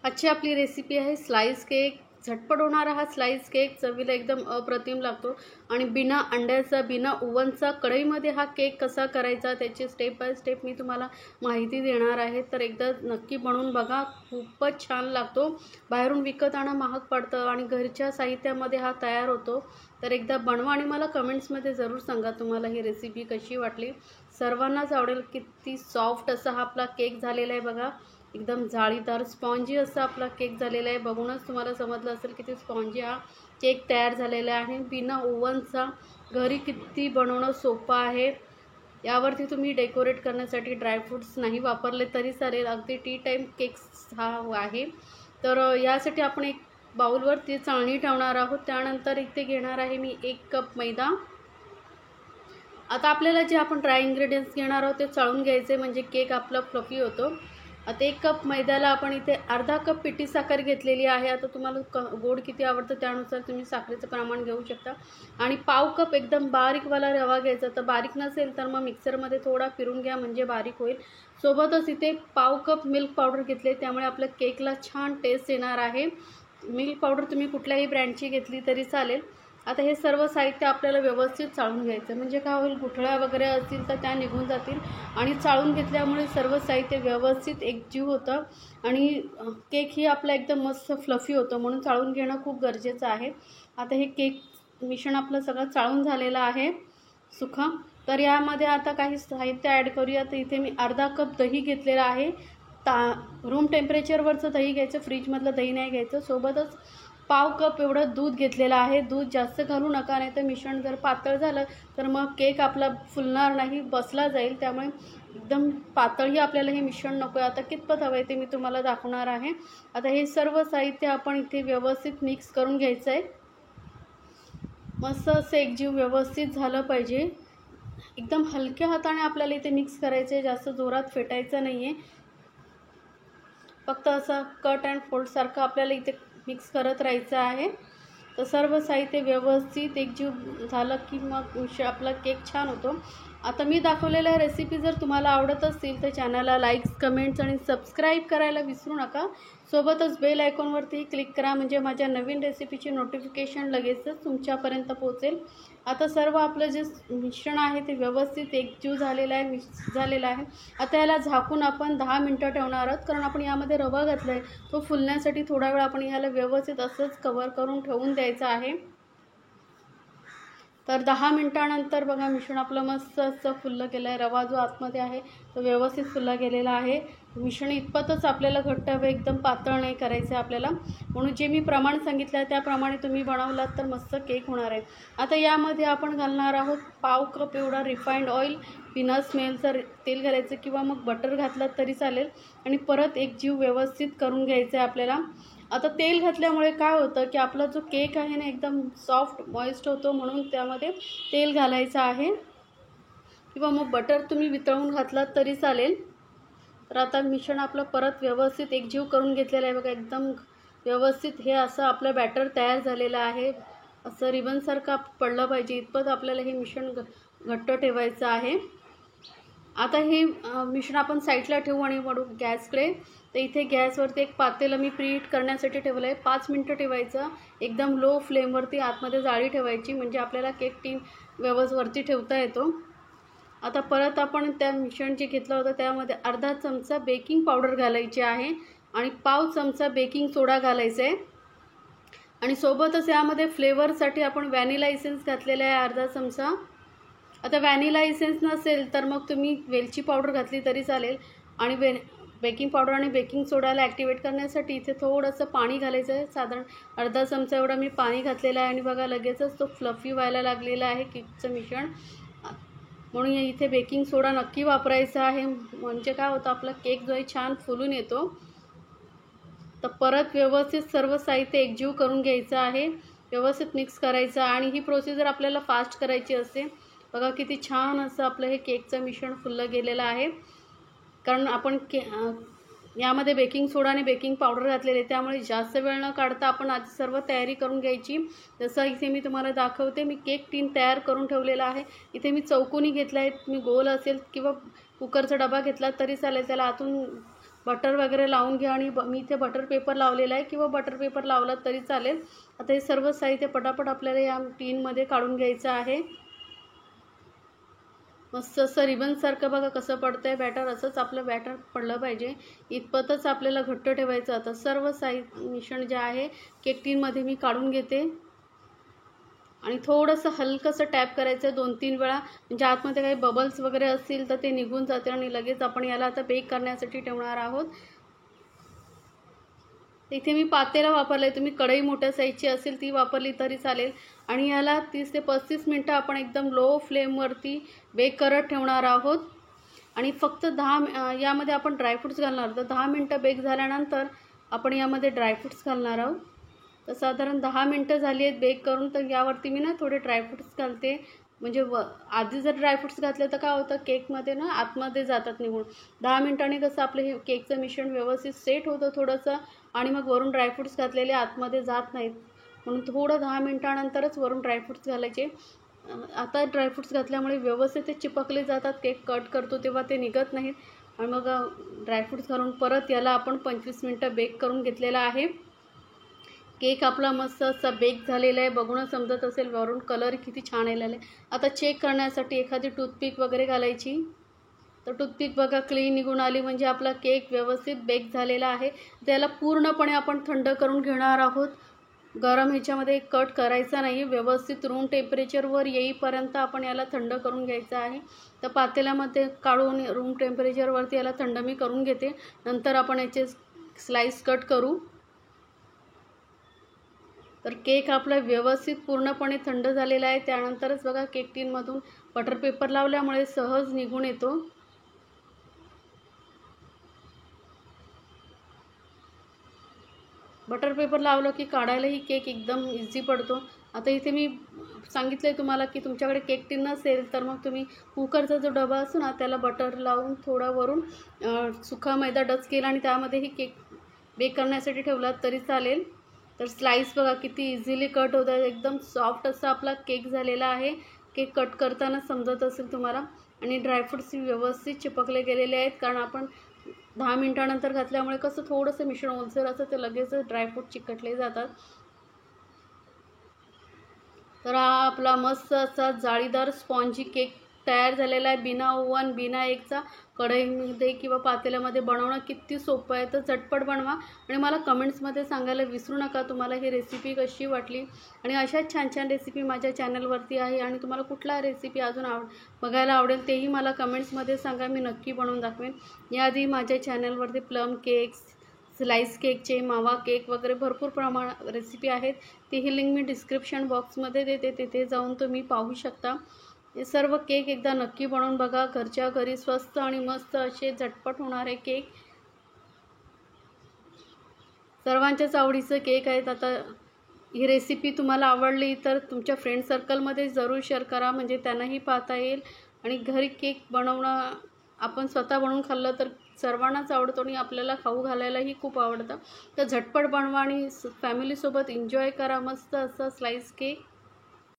आजची आपली रेसिपी आहे स्लाइस केक। झटपट होणारा हा स्लाइस केक चवीला एकदम अप्रतिम लागतो आणि बिना अंड्याचा बिना ओव्हनचा कढईमध्ये हा केक कसा करायचा त्याची स्टेप बाय स्टेप मी तुम्हाला माहिती देणार आहे। तर एकदा नक्की बनवून बघा, खूपच छान लागतो। बाहेरून विकत आणणं महाग पडतं आणि घरच्या साहित्यामध्ये हा तयार होतो। तर एकदा बनवा आणि मला कमेंट्समध्ये जरूर सांगा तुम्हाला ही रेसिपी कशी वाटली। सर्वांनाच आवडेल। किती सॉफ्ट असा हा आपला केक झालेला आहे बघा, एकदम जाळीदार स्पॉन्जी असा आपला केक झालेला आहे। बघूनच तुम्हाला समजलं असेल किती स्पॉन्जी हा केक तयार झालेला आहे बिना ओव्हनचा। घरी किती बनवणं सोपं आहे। यावरती तुम्ही डेकोरेट करण्यासाठी ड्रायफ्रूट्स नाही वापरले तरी चालेल, अगदी टी टाईम केक्स हा आहे। तर यासाठी आपण एक बाउलवर ती चाळणी ठेवणार आहोत। त्यानंतर इथे घेणार आहे मी 1 कप मैदा। आता आपल्याला जे आपण ड्राय इन्ग्रेडियंट्स घेणार आहोत ते चाळून घ्यायचे म्हणजे केक आपला फ्लफी होतो। आता 1 कप मैद्याला आपण इथे अर्धा कप पिठी साखर घेतलेली आहे। आता तुम्हाला गोड किती आवडतं त्यानुसार तुम्ही साखरेचं प्रमाण घेऊ शकता। आणि पाव कप एकदम बारीकवाला रवा घ्यायचा। तर बारीक नसेल तर मग मिक्सरमध्ये थोडा फिरून घ्या म्हणजे बारीक होईल। सोबतच इथे पाव कप मिल्क पावडर घेतले, त्यामुळे आपल्या केकला छान टेस्ट येणार आहे। मिल्क पावडर तुम्ही कुठल्याही ब्रँडची घेतली तरी चालेल। आता हे सर्व साहित्य आपल्याला व्यवस्थित चाळून घ्यायचं म्हणजे काय होईल, गुठळ्या वगैरे असतील तर त्या निघून जातील आणि चाळून घेतल्यामुळे सर्व साहित्य व्यवस्थित एकजीव होतं आणि केक ही आपला एकदम मस्त फ्लफी होतं, म्हणून चाळून घेणं खूप गरजेचं आहे। आता हे केक मिश्रण आपलं सगळं चाळून झालेलं आहे सुखं। तर यामध्ये आता काही साहित्य ॲड करूया। तर इथे मी अर्धा कप दही घेतलेला आहे। रूम टेम्परेचरवरचं दही घ्यायचं, फ्रीजमधलं दही नाही घ्यायचं। सोबतच पाव कप एवढं दूध घेतलेलं आहे। दूध जास्त घालू नका, नाही तर मिश्रण जर पातळ झालं तर मग केक आपला फुलणार नाही, बसला जाईल। त्यामुळे एकदम पातळही आपल्याला हे मिश्रण नको आहे। आता कितपत हवं आहे ते मी तुम्हाला दाखवणार आहे। आता हे सर्व साहित्य आपण इथे व्यवस्थित मिक्स करून घ्यायचं आहे। मस्त असं एकजीव व्यवस्थित झालं पाहिजे। एकदम हलक्या हाताने आपल्याला इथे मिक्स करायचं आहे, जास्त जोरात फेटायचं नाही आहे। फक्त असं कट अँड फोल्ड सारखं आपल्याला इथे मिक्स करत राहायचं आहे। तर सर्व साहित्य व्यवस्थित एकजीव झालं की मग आपला केक छान होतो। आता मी दाखवलेल्या रेसिपी जर तुम्हाला आवडत असतील तर चॅनलला लाईक्स, कमेंट्स आणि सबस्क्राईब करायला विसरू नका। सोबतच बेल आयकॉनवरती क्लिक करा म्हणजे माझ्या नवीन रेसिपीची नोटिफिकेशन लगेचच तुमच्यापर्यंत पोहोचेल। आता सर्व आपलं जे मिश्रण आहे ते व्यवस्थित एकजीव झालेलं आहे, मिक्स झालेलं आहे। आता याला झाकून आपण 10 मिनटं ठेवणार आहोत, कारण आपण यामध्ये रवा घातला आहे। तो फुलण्यासाठी थोडा वेळ आपण याला व्यवस्थित असंच कव्हर करून ठेवून द्यायचं आहे। तर 10 मिनटानंतर बघा मिश्रण आपलं मस्त असं फुललं गेलं आहे। रवा जो आतमध्ये आहे तो व्यवस्थित फुलला गेलेला आहे। मिश्रण इतपतच आपल्याला घट्ट हवं, एकदम पातळ नाही करायचं आहे आपल्याला, म्हणून जे मी प्रमाण सांगितलं आहे त्याप्रमाणे तुम्ही बनवलात तर मस्त केक होणार आहे। आता यामध्ये आपण घालणार आहोत पाव कप एवढा रिफाइंड ऑइल। बिना स्मेलचं तेल घालायचं किंवा मग बटर घातलं तरी चालेल आणि परत एकजीव व्यवस्थित करून घ्यायचं आहे आपल्याला। आता तेल घातल्यामुळे काय होतं की आपला जो केक आहे ना एकदम सॉफ्ट मॉइस्ट होतो, म्हणून त्यामध्ये तेल घालायचं आहे किंवा मग बटर तुम्ही वितळून घातलात तरी चालेल। तर आता मिश्रण आपलं परत व्यवस्थित एकजीव करून घेतलेलं आहे बघा, एकदम व्यवस्थित हे असं आपलं बॅटर तयार झालेलं आहे। असं रिबनसारखं पडलं पाहिजे इतपत आपल्याला हे मिश्रण घट्ट ठेवायचं आहे। आता हे मिश्रण आपण साईडला ठेवू आणि वळू गॅसकडे। तर इथे गॅसवरती एक पातेलं मी प्रीहीट करण्यासाठी ठेवलं आहे। 5 मिनटं ठेवायचं एकदम लो फ्लेमवरती, आतमध्ये जाळी ठेवायची म्हणजे आपल्याला केक टीन व्यवस्थित वरती ठेवता येतो। आता परत आपण त्या मिश्रण जे घेतलं होतं त्यामध्ये अर्धा चमचा बेकिंग पावडर घालायची आहे आणि पाव चमचा बेकिंग सोडा घालायचा आहे आणि सोबतच यामध्ये फ्लेवरसाठी आपण व्हॅनिला इसेन्स घातलेला आहे अर्धा चमचा। आता व्हॅनिला इसेन्स नसेल तर मग तुम्ही वेलची पावडर घातली तरी चालेल आणि बेकिंग पावडर आणि बेकिंग सोडाला ॲक्टिवेट करण्यासाठी इथे थोडंसं पाणी घालायचं आहे। साधारण अर्धा चमचा एवढा मी पाणी घातलेलं आहे आणि बघा लगेचच तो फ्लफी व्हायला लागलेला आहे केकचं मिश्रण, म्हणून इथे बेकिंग सोडा नक्की वापरायचा आहे म्हणजे काय होतं आपला केक जो आहे छान फुलून येतो। तर परत व्यवस्थित सर्व साहित्य एकजीव करून घ्यायचं आहे, व्यवस्थित मिक्स करायचं आणि ही प्रोसिजर आपल्याला फास्ट करायची असते। बघा किती छान असं आपलं हे केकचं मिश्रण फुललं गेलेलं आहे, कारण आपण यामध्ये बेकिंग सोडा आणि बेकिंग पावडर घातलेले, त्यामुळे जास्त वेळ न काढता आपण आधी सर्व तयारी करून घ्यायची। जसं इथे मी तुम्हाला दाखवते, मी केक टीन तयार करून ठेवलेला आहे। इथे मी चौकोनी घेतला आहे, तुम्ही गोल असेल किंवा कुकरचा डबा घेतला तरी चालेल, त्याला आतून बटर वगैरे लावून घ्या आणि मी इथे बटर पेपर लावलेला आहे किंवा बटर पेपर लावला तरी चालेल. आता हे सर्व साहित्य पटापट आपल्याला या टीनमध्ये काढून घ्यायचं आहे. मस्त असं रिबनसारखं बघा कसं पडतं आहे बॅटर. असंच आपलं बॅटर पडलं पाहिजे, इतपतच आपल्याला घट्ट ठेवायचं. आता सर्व मिश्रण जे आहे केक टीनमध्ये मी काढून घेते आणि थोडंसं हलकंसं टॅप करायचं 2-3 वेळा, म्हणजे आतमध्ये काही बबल्स वगैरे असतील तर ते निघून जातील आणि लगेच आपण याला आता बेक करण्यासाठी ठेवणार आहोत. इथे मी पातेलं वापरलं आहे, तुम्ही कढई मोठ्या साईजची असेल ती वापरली तरी चालेल. आणि याला 30 ते 35 मिनटं आपण एकदम लो फ्लेमवरती बेक करत ठेवणार आहोत. आणि फक्त यामध्ये आपण ड्रायफ्रूट्स घालणार. तर 10 मिनटं बेक झाल्यानंतर आपण यामध्ये ड्रायफ्रूट्स घालणार आहोत. तर साधारण 10 मिनटं झाली आहेत बेक करून, तर यावरती मी ना थोडे ड्रायफ्रूट्स घालते. म्हणजे आधी जर ड्रायफ्रूट्स घातले तर काय होतं केकमध्ये ना आतमध्ये जातात निघून. 10 मिनटांनी कसं आपलं हे केकचं मिश्रण व्यवस्थित सेट होतं थोडंसं, आणि मग वरून ड्रायफ्रूट्स घातलेले आतमध्ये जात नाहीत, म्हणून थोडं 10 मिनटानंतरच वरून ड्रायफ्रूट्स घालायचे. आता ड्रायफ्रूट्स घातल्यामुळे व्यवस्थित ते चिपकले जातात. केक कट करतो तेव्हा ते निघत नाहीत. आणि मग ड्रायफ्रूट्स घालून परत याला आपण 25 मिनटं बेक करून घेतलेला आहे. केक आपला मस्त असा बेक झालेला आहे, बघूनच समजत असेल. वरून कलर किती छान आलेला आहे. आता चेक करण्यासाठी एखादी टूथपिक वगैरे घालायची. तर टूथपिक बघा क्लीन निघून आली, म्हणजे आपला केक व्यवस्थित बेक झालेला आहे. त्याला पूर्णपणे आपण थंड करून घेणार आहोत. गरम ह्याच्यामध्ये कट करायचा नाही, व्यवस्थित रूम टेम्परेचरवर येईपर्यंत आपण याला थंड करून घ्यायचं आहे. तर पातेल्यामध्ये काढून रूम टेम्परेचरवरती याला थंड मी करून घेते. नंतर आपण याचे स्लाइस कट करू. तर केक आपला व्यवस्थित पूर्णपणे थंड झालेला आहे. त्यानंतरच बघा केक टीनमधून बटर पेपर लावल्यामुळे सहज निघून येतो. बटर पेपर लावलं की काढायलाही केक एकदम इझी पडतो. आता इथे मी सांगितलं आहे तुम्हाला की तुमच्याकडे केक टीन नसेल तर मग तुम्ही कुकरचा जो डबा असतो ना त्याला बटर लावून थोडा वरून सुका मैदा डच केला आणि त्यामध्येही केक बेक करण्यासाठी ठेवला तरी चालेल. तर स्लाइस बघा किती इझिली कट होत आहे. एकदम सॉफ्ट असा आपला केक झालेला आहे. केक कट करताना समजत असेल तुम्हाला. आणि ड्रायफ्रूट्स व्यवस्थित चिपकले गेलेले आहेत, कारण आपण 10 मिनटानंतर घातल्यामुळे कसं थोडंसं मिश्रण ओलसर असं ते लगेचच ड्रायफ्रूट चिकटले जातात. तर हा आपला मस्त असा जाळीदार स्पॉन्जी केक तयार झालेला आहे. बिना ओव्हन बिना एगचा कढईमध्ये किंवा पातेल्यामध्ये बनवणं किती सोपं आहे. तर झटपट बनवा आणि मला कमेंट्समध्ये सांगायला विसरू नका तुम्हाला ही रेसिपी कशी वाटली. आणि अशाच छान छान रेसिपी माझ्या चॅनलवरती आहे, आणि तुम्हाला कुठला रेसिपी अजून बघायला आवडेल तेही मला कमेंट्समध्ये सांगा, मी नक्की बनवून दाखवेन. याआधी माझ्या चॅनलवरती प्लम केक्स, स्लाइस केकचे, मावा केक वगैरे भरपूर प्रमाणात रेसिपी आहेत. तीही लिंक मी डिस्क्रिप्शन बॉक्समध्ये देते, तिथे जाऊन तुम्ही पाहू शकता. हे सर्व केक एकदा नक्की बनवून बघा. घरच्या घरी स्वस्त आणि मस्त असे झटपट होणारे केक सर्वांच्याच आवडीचं केक आहेत. आता ही रेसिपी तुम्हाला आवडली तर तुमच्या फ्रेंड सर्कलमध्ये जरूर शेअर करा, म्हणजे त्यांनाही पाहता येईल. आणि घरी केक बनवणं आपण स्वतः बनवून खाल्लं तर सर्वांनाच आवडतो आणि आपल्याला खाऊ घालायलाही खूप आवडतं. तर झटपट बनवा आणि फॅमिलीसोबत एन्जॉय करा मस्त असं स्लाइस केक.